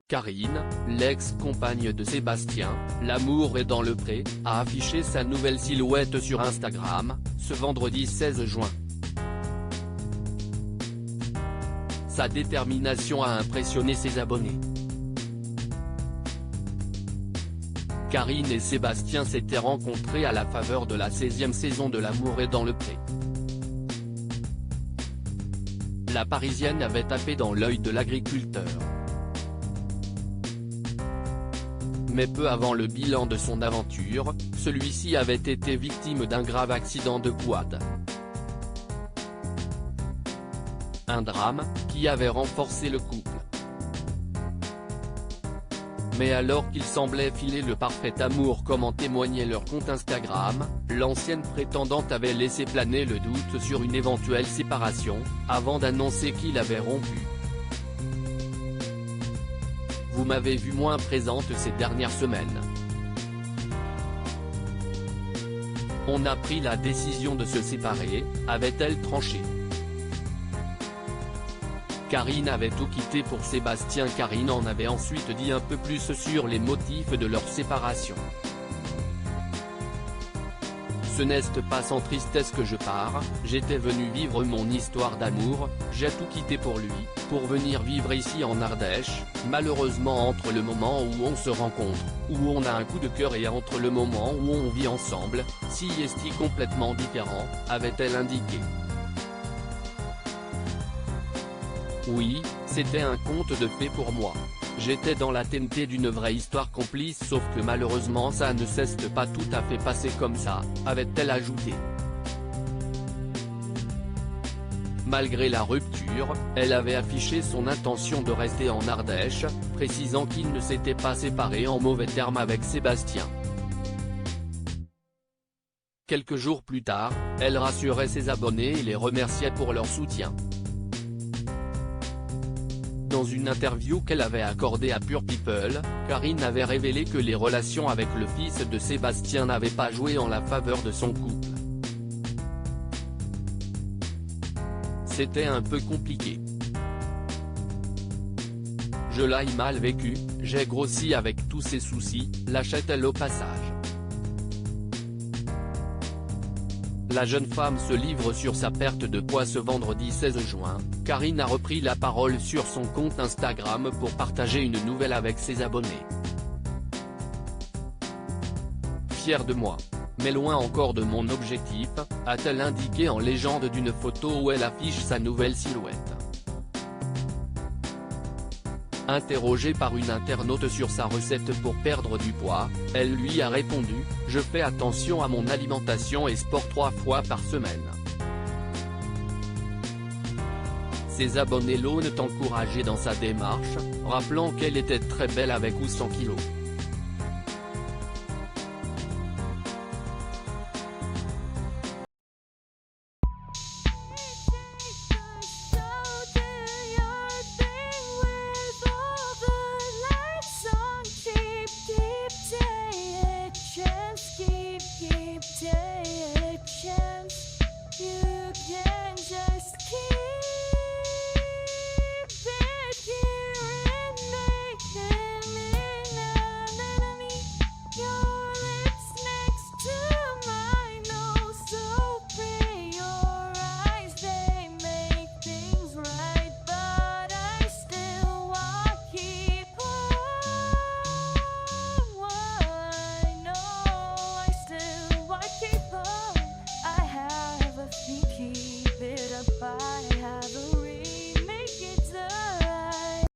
Karine, l'ex-compagne de Sébastien, l'amour est dans le pré, a affiché sa nouvelle silhouette sur Instagram, ce vendredi 16 juin. Sa détermination a impressionné ses abonnés. Karine et Sébastien s'étaient rencontrés à la faveur de la 16e saison de L'amour est dans le pré. La Parisienne avait tapé dans l'œil de l'agriculteur. Mais peu avant le bilan de son aventure, celui-ci avait été victime d'un grave accident de quad. Un drame, qui avait renforcé le couple. Mais alors qu'il semblait filer le parfait amour comme en témoignait leur compte Instagram, l'ancienne prétendante avait laissé planer le doute sur une éventuelle séparation, avant d'annoncer qu'il avait rompu. Vous m'avez vue moins présente ces dernières semaines. On a pris la décision de se séparer, avait-elle tranché. Karine avait tout quitté pour Sébastien. Karine en avait ensuite dit un peu plus sur les motifs de leur séparation. Ce n'est pas sans tristesse que je pars, j'étais venu vivre mon histoire d'amour, j'ai tout quitté pour lui, pour venir vivre ici en Ardèche, malheureusement entre le moment où on se rencontre, où on a un coup de cœur et entre le moment où on vit ensemble, si est complètement différent, avait-elle indiqué. Oui, c'était un conte de fées pour moi. J'étais dans l'attente d'une vraie histoire complice, sauf que malheureusement ça ne s'est pas tout à fait passé comme ça, avait-elle ajouté. Malgré la rupture, elle avait affiché son intention de rester en Ardèche, précisant qu'ils ne s'étaient pas séparés en mauvais termes avec Sébastien. Quelques jours plus tard, elle rassurait ses abonnés et les remerciait pour leur soutien. Dans une interview qu'elle avait accordée à Pure People, Karine avait révélé que les relations avec le fils de Sébastien n'avaient pas joué en la faveur de son couple. C'était un peu compliqué. Je l'ai mal vécu, j'ai grossi avec tous ces soucis, lâchait-elle au passage. La jeune femme se livre sur sa perte de poids ce vendredi 16 juin, Karine a repris la parole sur son compte Instagram pour partager une nouvelle avec ses abonnés. Fière de moi. Mais loin encore de mon objectif, a-t-elle indiqué en légende d'une photo où elle affiche sa nouvelle silhouette. Interrogée par une internaute sur sa recette pour perdre du poids, elle lui a répondu « Je fais attention à mon alimentation et sport 3 fois par semaine ». Ses abonnés l'ont encouragée dans sa démarche, rappelant qu'elle était très belle avec ou sans kilos.